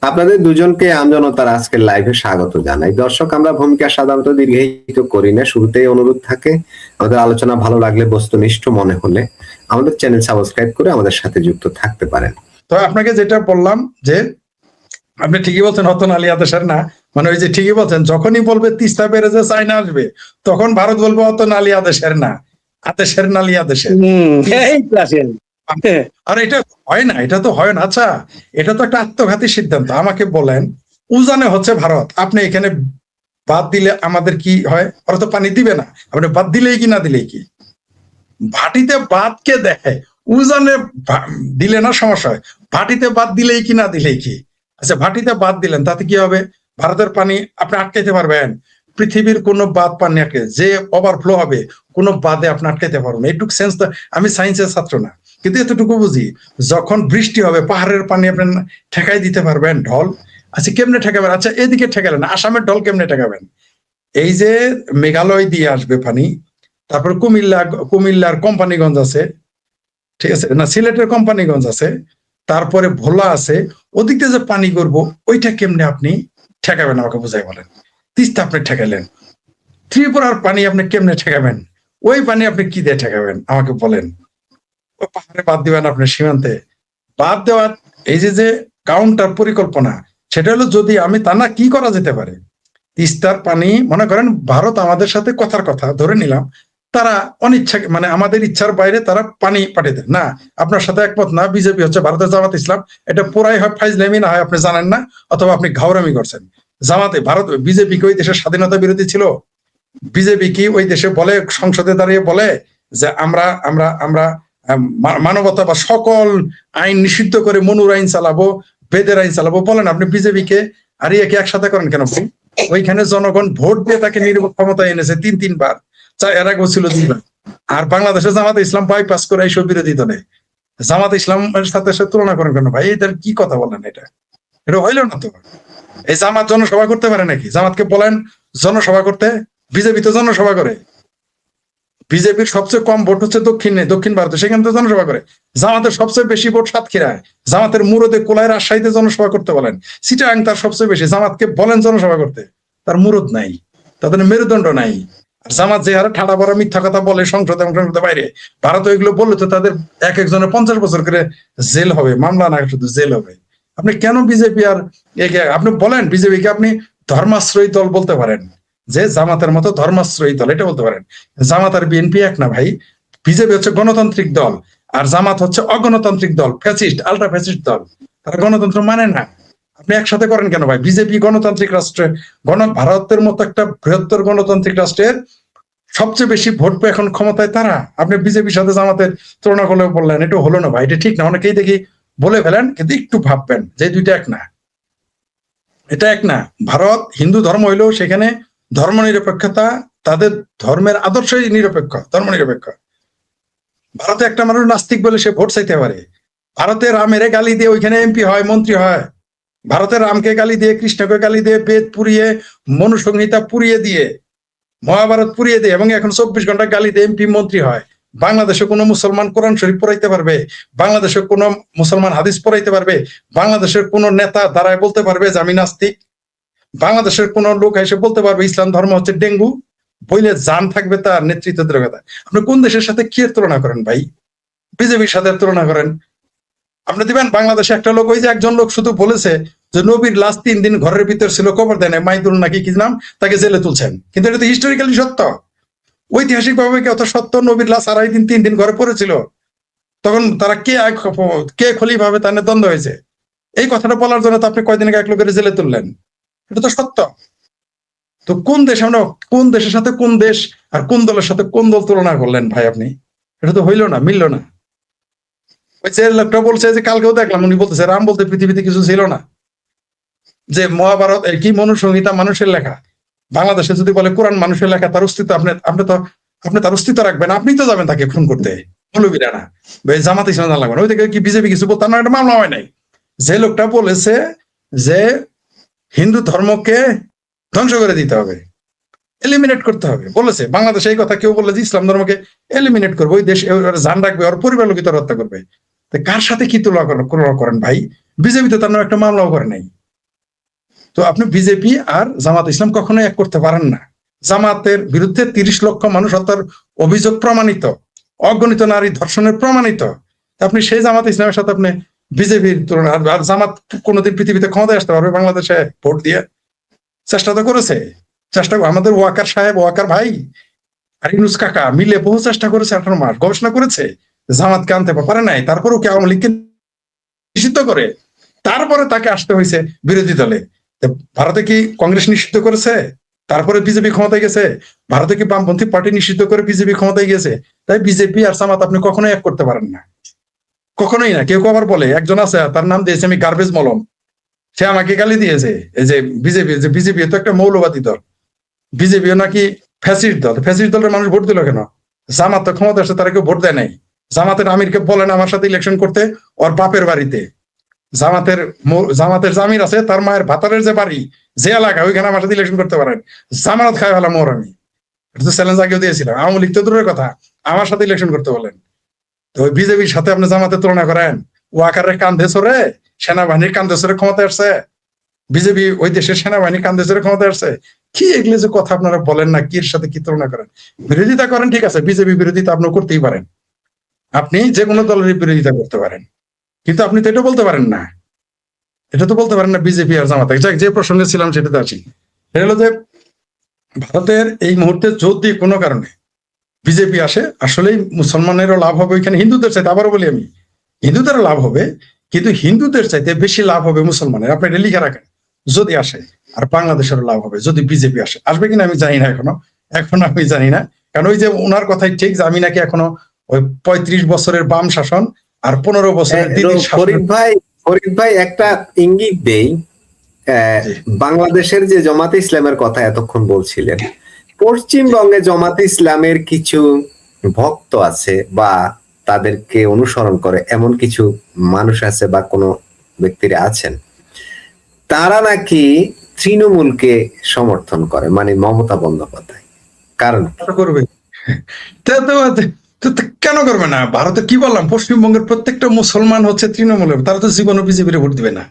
আপনাদের দুজনকে আমজনতার আজকের লাইভে স্বাগত জানাই। দর্শক, আমরা ভূমিকা সাধারণত দীর্ঘায়িত করি না, শুরুতেই অনুরোধ থাকে আমাদের আলোচনা ভালো লাগলে, বস্তুনিষ্ঠ মনে হলে আমাদের চ্যানেল সাবস্ক্রাইব করে আমাদের সাথে যুক্ত থাকতে পারেন। তো আপনাকে যেটা বললাম যে আপনি ঠিকই বলছেন, হতন আলী আদেশের না, মানে ওই যে ঠিকই বলছেন, যখনই বলবে তিস্তা ব্যারেজে চায়না আসবে তখন ভারত বলবে হতন আলী আদেশের না, আদেশের নালি আদেশের। আর এটা হয় না, এটা তো হয় না। আচ্ছা, এটা তো একটা আত্মঘাতী সিদ্ধান্ত। আমাকে বলেন, উজানে হচ্ছে ভারত, আপনি এখানে বাদ দিলে আমাদের কি হয়? ওরা তো পানি দিবে না, আপনি বাদ দিলেই কি না দিলেই কি? ভাটিতে বাদ কে দেয়? উজানে দিলে না সমস্যা হয়, ভাটিতে বাদ দিলেই কি না দিলেই কি? আচ্ছা, ভাটিতে বাদ দিলেন, তাতে কি হবে? ভারতের পানি আপনি আটকাইতে পারবেন? পৃথিবীর কোন বাদ পানি আটকে যে ওভারফ্লো হবে, কোন বাদে আপনি আটকাইতে পারবেন? এইটুকু সেন্স তো, আমি সায়েন্সের ছাত্র না কিন্তু এতটুকু বুঝি, যখন বৃষ্টি হবে পাহাড়ের পানি আপনি ঠেকাই দিতে পারবেন ঢল? আচ্ছা, কেমনে ঠেকাবেন? আচ্ছা, এদিকে ঠেকালেন, আসামের ঢল কেমনে ঠেকাবেন? এই যে মেঘালয় দিয়ে আসবে পানি, তারপর কুমিল্লার কোম্পানিগঞ্জ আছে, ঠিক আছে না, সিলেটের কোম্পানিগঞ্জ আছে, তারপরে ভোলা আছে, ওদিকে যে পানি করবো ওইটা কেমনে আপনি ঠেকাবেন? আমাকে বুঝাই বলেন। তিস্তা আপনি ঠেকালেন, ত্রিপুরার পানি আপনি কেমনে ঠেকাবেন? ওই পানি আপনি কি দিয়ে ঠেকাবেন আমাকে বলেন? ওই পাহাড়ে বাদ দিবেন আপনি, সীমান্তে বাদ দেওয়ার এই যে কাউন্টার পরিকল্পনা, সেটা হলো, যদি আমি তা না, কি করা যেতে পারে? তিস্তার পানি, মনে করেন ভারত আমাদের সাথে কথার কথা ধরে নিলাম, তারা অনিচ্ছা, মানে আমাদের ইচ্ছার বাইরে তারা পানি পাঠিয়ে দেয় না। আপনার সাথে একমত না, বিজেপি হচ্ছে ভারতের জামাত ইসলাম, এটা পুরাই হয় ফাইজলামি, না হয় আপনি জানেন না, অথবা আপনি ঘাউরামি করছেন। জামাতে ভারত, বিজেপি কি ওই দেশের স্বাধীনতা বিরোধী ছিল? বিজেপি কি ওই দেশে বলে, সংসদে দাঁড়িয়ে বলে যে আমরা আমরা আমরা মানবতা বা সকল আইন নিষিদ্ধ করে মনুর আইন চালাবো, বেদের আইন চালাবো? বলেন আপনি বিজেপিকে আর ইয়েকে একসাথে করেন কেন? ওইখানে জনগণ ভোট দিয়ে তাকে নির্বাচন ক্ষমতায় এনেছে তিনবার, এর আগে ছিল 2বার। আর বাংলাদেশে জামাত ইসলাম বাইপাস করে এইসব বিরোধী দলে জামাত ইসলামের সাথে তুলনা করেন কেন ভাই? এটার কি কথা বলেন? এটা হইল না তো। এই জামাত জনসভা করতে পারে নাকি? জামাতকে বলেন জনসভা করতে। বিজেপি তো জনসভা করে। বিজেপির সবচেয়ে কম ভোট হচ্ছে দক্ষিণ ভারতে, সেখানে তো জনসভা করে। জামাতের সবচেয়ে বেশি ভোট সাতক্ষীরায়, জামাতের মুরদে, কোলায়, রাজশাহীতে জনসভা করতে বলেন। চিটাগাং তার সবচেয়ে বেশি, জামাতকে বলেন জনসভা করতে, তার মুরদ নাই, তাদের মেরুদণ্ড নাই। আর জামাত যে হারে ঠাডা বড় মিথ্যা কথা বলে সংসদে এবং সংসদের বাইরে, ভারত এগুলো বললে তো তাদের এক একজনের 50 বছর করে জেল হবে, মামলা না শুধু জেল হবে। আপনি কেন বিজেপি আর আপনি বলেন বিজেপিকে আপনি ধর্মাশ্রয়ী দল বলতে পারেন, যে জামাতের মতো ধর্মাশ্রয়ী দল, এটা বলতে পারেন। জামাত আর বিএনপি এক না ভাই। বিজেপি হচ্ছে গণতান্ত্রিক দল, আর জামাত হচ্ছে অগণতান্ত্রিক দল, ফ্যাসিস্ট, আলট্রা ফ্যাসিস্ট দল। তারা গণতন্ত্র মানে না। আপনি একসাথে করেন কেন ভাই? বিজেপি গণতান্ত্রিক রাষ্ট্রে, ভারতের মতো একটা বৃহত্তর গণতান্ত্রিক রাষ্ট্রের সবচেয়ে বেশি ভোট পেয়ে এখন ক্ষমতায় তারা। আপনি বিজেপির সাথে জামাতের তুলনা করলে বললেন, এটা হলো না ভাই, এটা ঠিক না। অনেকেই দেখি বলে ফেলেন, কিন্তু একটু ভাববেন যে দুইটা এক না, এটা এক না। ভারত হিন্দু ধর্ম হইলেও সেখানে ধর্ম নিরপেক্ষতা, তাদের ধর্মের আদর্শই নিরপেক্ষ, ধর্ম নিরপেক্ষ। ভারতে একটা মানুষ নাস্তিক বলে সে ভোট চাইতে পারে। ভারতে রামের গালি দিয়ে ওইখানে এমপি হয়, মন্ত্রী হয়। ভারতের রামকে গালি দিয়ে, কৃষ্ণকে গালি দিয়ে, বেদ পুড়িয়ে, মনুসংহিতা পুড়িয়ে দিয়ে, মহাভারত পুড়িয়ে দিয়ে, এবং এখন 24 ঘন্টা গালি দিয়ে এমপি মন্ত্রী হয়। বাংলাদেশে কোনো মুসলমান কোরআন শরীফ পড়াইতে পারবে? বাংলাদেশে কোনো মুসলমান হাদিস পড়াইতে পারবে? বাংলাদেশের কোন নেতা দাঁড়ায় বলতে পারবে যে আমি নাস্তিক? বাংলাদেশের কোন লোক এসে বলতে পারবে ইসলাম ধর্ম হচ্ছে ডেঙ্গু? বইলে জান থাকবে তার নেতৃত্ব দ্রোগতা। আপনি কোন দেশের সাথে কি তুলনা করেন ভাই? বিজেপির সাথে তুলনা করেন? আপনি দিবেন বাংলাদেশে একটা লোক, ওই যে একজন লোক শুধু বলেছে যে নবীর লাশ 3 দিন ঘরের ভিতর ছিল, কবর দেয় না, মাইদুল নাকি কি নাম, তাকে জেলে তুলছেন। কিন্তু এটা তো হিস্টোরিক্যালি সত্য, ঐতিহাসিক ভাবে কি অত সত্য? নবীর লাশ 2.5 দিন 3 দিন ঘরে পড়েছিল, তখন তারা কে খলি ভাবে তার দ্বন্দ্ব হয়েছে। এই কথাটা বলার জন্য তো আপনি কয়দিন আগে এক লোকের জেলে তুললেন, এটা তো সত্য। তো কোন দেশ, আমরা কোন দেশের সাথে কোন দেশ আর কোন দলের সাথে কোন দল তুলনা করলেন ভাই আপনি? এটা তো হইলো না, মিললো না। ওই যে লোকটা বলছে, যে কালকেও দেখলাম উনি বলতেছে রাম বলতে পৃথিবীতে কিছু ছিল না, যে মহাভারত কি মনুসংহিতা মানুষের লেখা। বাংলাদেশে যদি বলে কোরআন মানুষের লেখা, তার অস্তিত্ব আপনি তার অস্তিত্ব রাখবেন? আপনি তো যাবেন তাকে খুন করতে, মৌলবীরা না। জামাত ইসলাম লাগবেন। ওই থেকে কি বিজেপি কিছু বলতে? তার একটা মামলা হয় নাই। যে লোকটা বলেছে যে হিন্দু ধর্মকে ধ্বংস করে দিতে হবে, এলিমিনেট করতে হবে, বলেছে বাংলাদেশে এই কথা কেউ বললে যে ইসলাম ধর্মকে এলিমিনেট করবে, ওই দেশ জান রাখবে, ওর পরিবার লোক হত্যা করবে, কার সাথে কি তুলনা করেন ভাই? বিজেপি তো তার নামে একটা মামলাও করে নাই। তো আপনি বিজেপি আর জামাত ইসলাম কখনোই এক করতে পারেন না। জামাতের বিরুদ্ধে 30 লক্ষ মানুষ হত্যার অভিযোগ প্রমাণিত, অগণিত নারী ধর্ষণের প্রমাণিত। আপনি সেই জামাত ইসলামের সাথে আপনি বিজেপির তুলনা, আর জামাত কোনোদিন পৃথিবীতে ক্ষমতায় আসতে পারবে বাংলাদেশে ভোট দিয়ে? চেষ্টা তো করেছে, চেষ্টা আমাদের ওয়াকার সাহেব, ওয়াকার ভাই আর ইউনূস কাকা মিলে বহু চেষ্টা করেছে, 18 মাস গবেষণা করেছে, জামাতকে আনতে পারে নাই। তারপরেও কি আওয়ামী লীগকে নিষিদ্ধ করে তারপরে তাকে আসতে হয়েছে বিরোধী দলে। ভারতে কি কংগ্রেস নিষিদ্ধ করেছে তারপরে বিজেপি ক্ষমতায় গেছে? ভারতে কি বামপন্থী পার্টি নিষিদ্ধ করে বিজেপি ক্ষমতায় গেছে? তাই বিজেপি আর জামাত আপনি কখনোই এক করতে পারেন না, কখনোই না। কেউ আবার বলে, একজন আছে তার নাম দিয়েছে আমি গার্বেজ মলম, সে আমাকে গালি দিয়েছে এই যে বিজেপি তো একটা মৌলবাদী দল, বিজেপিও নাকি ফ্যাসিস্ট দল। ফ্যাসিস্ট দলের মানুষ ভোট দিল কেন? জামাত তো ক্ষমতা আসছে, তারা কেউ ভোট দেয় নাই। জামাতের আমিরকে বলেন আমার সাথে ইলেকশন করতে, ওর বাপের বাড়িতে। জামাতের জামির আছে, তার মায়ের ভাতারের যে বাড়ি, যে এলাকা, ওইখানে আমার সাথে ইলেকশন করতে পারেন। জামানত খাই ফেলাম ওর আমি, এটা তো চ্যালেঞ্জ আগেও দিয়েছিলাম। আওয়ামী লীগ তো দূরের কথা, আমার সাথে ইলেকশন করতে বলেন। তো ওই বিজেপির সাথে আপনি জামাতের তুলনা করেন? ও আকারের কান্ধে সরে, সেনাবাহিনীর কান্ধে সরে ক্ষমতায় আসছে। বিজেপি ওই দেশের সেনাবাহিনী কান্দে ধরে ক্ষমতায় আসছে। কি এগুলো যে কথা আপনারা বলেন না, কির সাথে কি তুলনা করেন? বিরোধিতা করেন, ঠিক আছে, বিজেপি বিরোধিতা আপনি করতেই পারেন, আপনি যে কোনো দলের বিরোধিতা করতে পারেন, কিন্তু আপনি তো এটা বলতে পারেন না, এটা তো বলতে পারেন না বিজেপি আর জামাত। যে প্রসঙ্গে ছিলাম সেটাতে আসি। এটা হলো যে ভারতের এই মুহূর্তে যদি কোনো কারণে বিজেপি আসে, আসলেই মুসলমানেরও লাভ হবে ওইখানে, হিন্দুদের চাইতে, আবারও বলি আমি, হিন্দুদেরও লাভ হবে, কিন্তু হিন্দুদের চাইতে বেশি লাভ হবে মুসলমানের। আপনি এটা লিখে রাখেন, যদি আসে। আর বাংলাদেশেরও লাভ হবে যদি বিজেপি আসে। আসবে কিনা আমি জানি না, এখনো আমি জানি না। কারণ ওই যে ওনার কথাই ঠিক যে আমি নাকি এখনো ওই 35 বছরের বাম শাসন আর 15 বছরের দিদির শাসন। ফরিদ ভাই একটা ইঙ্গিত দেই, বাংলাদেশের যে জামাতে ইসলামের কথা এতক্ষণ বলছিলেন, পশ্চিমবঙ্গে জামাতে ইসলামের কিছু ভক্ত আছে বা তাদেরকে অনুসরণ করে এমন কিছু মানুষ আছে বা কোনো ব্যক্তিরা আছেন, তারা নাকি তৃণমূলকে সমর্থন করে, মানে মমতা বন্দ্যোপাধ্যায়। কারণ করবে কেন করবে না? ভারতে কি বললাম, পশ্চিমবঙ্গের প্রত্যেকটা মুসলমান হচ্ছে তৃণমূলের, তারা তো জীবনে বিজেপির ভোট দিবে না।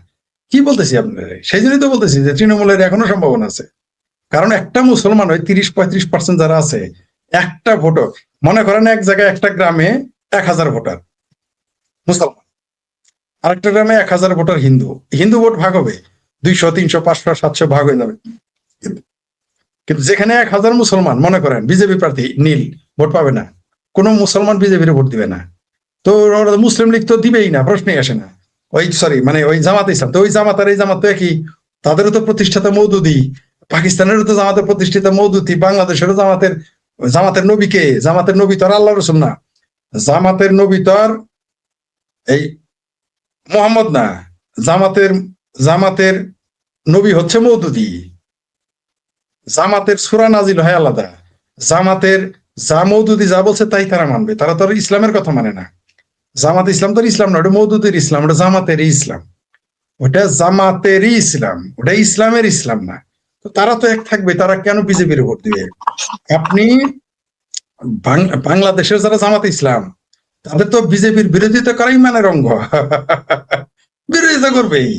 কি বলতেছি আপনার? সেই জন্যই তো বলতেছি যে তৃণমূলের এখনো সম্ভাবনা আছে। কারণ একটা মুসলমান ওই 30-35% যারা আছে, একটা ভোটও, মনে করেন এক জায়গায় একটা গ্রামে 1000 ভোটার মুসলমান, আরেকটা গ্রামে 1000 ভোটার হিন্দু। হিন্দু ভোট ভাগ হবে 200, 300, 500, 700 ভাগ হয়ে যাবে। কিন্তু যেখানে 1000 মুসলমান, মনে করেন বিজেপি প্রার্থী নীল, ভোট পাবে না, কোনো মুসলমান বিজেপির ভোট দিবে না। তো মুসলিম লীগ তো দিবেই না, প্রশ্নই আসে না। মানে ওই জামাত ইসলাম তো, ওই জামাত আর এই জামাত তো একই, তাদেরও তো প্রতিষ্ঠাতা মওদুদি, পাকিস্তানেরও তো জামাতের প্রতিষ্ঠিত মওদুদি, বাংলাদেশেরও জামাতের নবীকে, জামাতের নবী তো আর আল্লাহ রসুল না, জামাতের নবী তো আর এই মোহাম্মদ না, জামাতের নবী হচ্ছে মওদুদি। জামাতের সূরা নাজিল হয় আলাদা, জামাতের যা মওদুদি যা বলছে তাই তারা মানবে, তারা তো ইসলামের কথা মানে না। জামাত ইসলাম তো ইসলাম না, ওটা মওদুদির ইসলাম, ওটা জামাতেরই ইসলাম, ওটা জামাতেরই ইসলাম, ওটা ইসলামের ইসলাম না। তো তারা তো এক থাকবে, তারা কেন বিজেপির ভোট দিবে? আপনি বাংলাদেশের যারা জামাত ইসলাম, তাদের তো বিজেপির বিরোধিতা করাই মানে রঙ্গ, বিরোধিতা করবেই,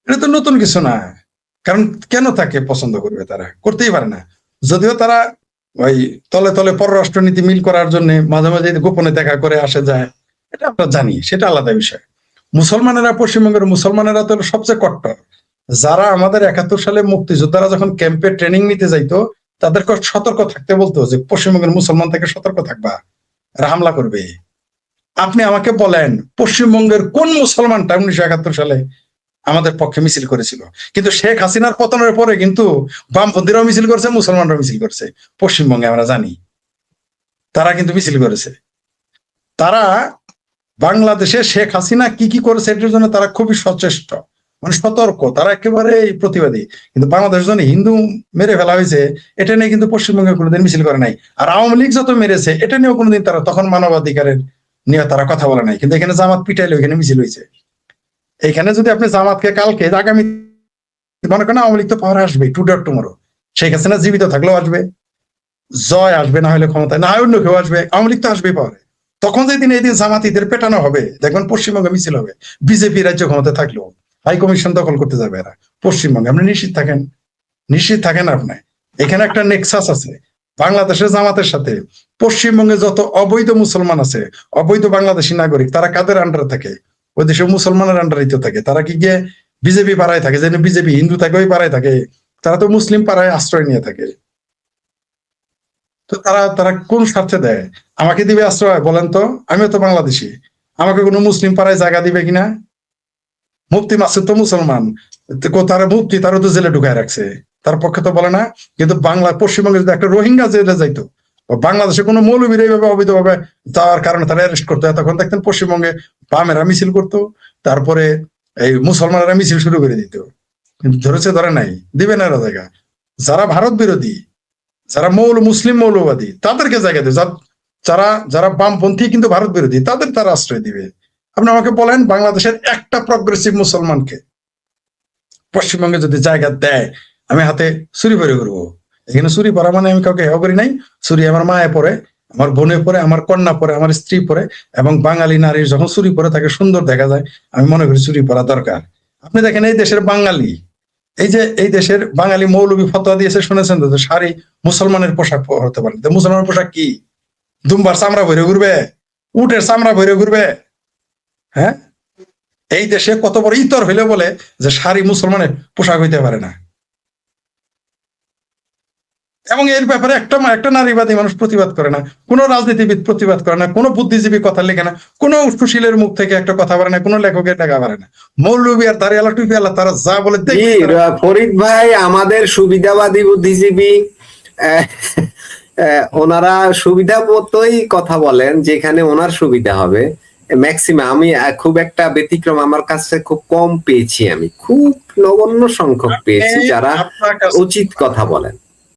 এটা তো নতুন কিছু না। কারণ কেন তাকে পছন্দ করবে? তারা করতেই পারে না। যদিও তারা ওই তলে তলে পররাষ্ট্রনীতি মিল করার জন্য মাঝে মাঝে গোপনে দেখা করে আসে যায়, এটা আমরা জানি, সেটা আলাদা বিষয়। মুসলমানেরা, পশ্চিমবঙ্গের মুসলমানেরা তো সবচেয়ে কট্টর। যারা আমাদের 71 সালে মুক্তিযোদ্ধারা যখন ক্যাম্পে ট্রেনিং নিতে যাইতো, তাদেরকে সতর্ক থাকতে বলতো যে পশ্চিমবঙ্গের মুসলমান থেকে সতর্ক থাকবা, এরা হামলা করবে। আপনি আমাকে বলেন পশ্চিমবঙ্গের কোন মুসলমানটা 1971 সালে আমাদের পক্ষে মিছিল করেছিল? কিন্তু শেখ হাসিনার পতনের পরে কিন্তু বামপন্থীরাও মিছিল করেছে, মুসলমানরাও মিছিল করেছে পশ্চিমবঙ্গে, আমরা জানি তারা কিন্তু মিছিল করেছে। তারা বাংলাদেশে শেখ হাসিনা কি কি করেছে এটার জন্য তারা খুবই সচেষ্ট, মানে সতর্ক, তারা একেবারে প্রতিবাদী। কিন্তু বাংলাদেশের জন্য হিন্দু মেরে ফেলা হয়েছে, এটা নিয়ে কিন্তু পশ্চিমবঙ্গে কোনোদিন মিছিল করে নাই। আর আওয়ামী লীগ যত মেরেছে এটা নিয়েও কোনোদিন তারা তখন মানবাধিকারের নিয়ে তারা কথা বলে নাই। কিন্তু এখানে জামাত পিটাইলে ওইখানে মিছিল হয়েছে। এখানে যদি আপনি জামাতকে কালকে, আগামী, মনে করেন আওয়ামী লীগ তো পাওয়ার আসবে টুমরো, শেখ হাসিনা জীবিত থাকলেও আসবে, জয় আসবে, না হলে ক্ষমতায়, না হয় অন্য কেউ আসবে, আওয়ামী লীগ তো আসবেই পাওয়ারে। তখন যেদিন এই দিন জামাতিদের পেটানো হবে, দেখবেন পশ্চিমবঙ্গে মিছিল হবে, বিজেপি রাজ্য ক্ষমতায় থাকলেও। হাই কমিশন দখল করতে যাবে এরা পশ্চিমবঙ্গে। আপনি নিশ্চিত থাকেন, নিশ্চিত থাকেন আপনি। এখানে একটা নেক্সাস আছে বাংলাদেশের জামাতের সাথে। পশ্চিমবঙ্গে যত অবৈধ মুসলমান আছে, অবৈধ বাংলাদেশী নাগরিক, তারা কাদের আন্ডারে থাকে? ওই দেশের মুসলমানের আন্ডারে তো থাকে। তারা কি গিয়ে বিজেপি পাড়ায় থাকে? যেন বিজেপি হিন্দু থাকে ওই পাড়ায় থাকে? তারা তো মুসলিম পাড়ায় আশ্রয় নিয়ে থাকে। তো তারা তারা কোন স্বার্থে দেয়? আমাকে দিবে আশ্রয় বলেন তো? আমিও তো বাংলাদেশি, আমাকে কোনো মুসলিম পাড়ায় জায়গা দিবে কিনা? মুফতি মাসুদ তো মুসলমান, তারা মুফতি, তারও তো জেলে ঢুকায় রাখছে, তার পক্ষে তো বলে না। কিন্তু বাংলা পশ্চিমবঙ্গে যদি একটা রোহিঙ্গা জেলে যাইতো, বাংলাদেশে কোনো মৌলবীর এইভাবে অবৈধভাবে যাওয়ার কারণে তারা অ্যারেস্ট করতো, তখন দেখতেন পশ্চিমবঙ্গে বামেরা মিছিল করতো, তারপরে এই মুসলমানেরা মিছিল শুরু করে দিত। কিন্তু ধরেছে, ধরে নাই, দিবে না এরা জায়গা। যারা ভারত বিরোধী, যারা মুসলিম মৌলবাদী, তাদেরকে জায়গা দেবে। যারা যারা বামপন্থী কিন্তু ভারত বিরোধী, তাদের তারা আশ্রয় দিবে। আপনি আমাকে বলেন, বাংলাদেশের একটা প্রগ্রেসিভ মুসলমানকে পশ্চিমবঙ্গে যদি জায়গা দেয়, আমি হাতে চুরি পরে করবো। এখানে চুরি পরা মানে আমি কাউকে হেয় করি নাই। চুরি আমার মায়ে পরে, আমার বোনে পরে, আমার কন্যা পরে, আমার স্ত্রী পরে, এবং বাঙালি নারীর যখন চুরি পরে তাকে সুন্দর দেখা যায়, আমি মনে করি চুরি পরা দরকার। আপনি দেখেন এই দেশের বাঙালি, এই দেশের বাঙালি মৌলবী ফতোয়া দিয়েছে, শুনেছেন তো? শাড়ি মুসলমানের পোশাক হতে পারে। মুসলমানের পোশাক কি? দুম্বার চামড়া ভরে ঘুরবে? উটের চামড়া ভরে ঘুরবে? হ্যাঁ, এই দেশে কত বড় ইতর হইলে বলে যে শাড়ি মুসলমানের পোশাক হইতে পারে না। এবং এর ব্যাপারে একটা নারীবাদী মানুষ প্রতিবাদ করে না, কোন রাজনীতিবিদ প্রতিবাদ করে না, কোন বুদ্ধিজীবী কথা লেখে না, কোন সুশীলের মুখ থেকে একটা কথা পারে না, কোন লেখকের লেখা পারে না। মৌলবী আর দাঁড়িয়ে আলা টুপি আল্লাহ তারা যা বলে ফরিদ ভাই, আমাদের সুবিধাবাদী বুদ্ধিজীবী ওনারা সুবিধা মতোই কথা বলেন, যেখানে ওনার সুবিধা হবে। ম্যাক্সিমাম আমি খুব একটা ব্যতিক্রম আমার কাছে খুব কম পেয়েছি, আমি খুব নগণ্য সংখ্যক পেয়েছি যারা উচিত কথা বলেন।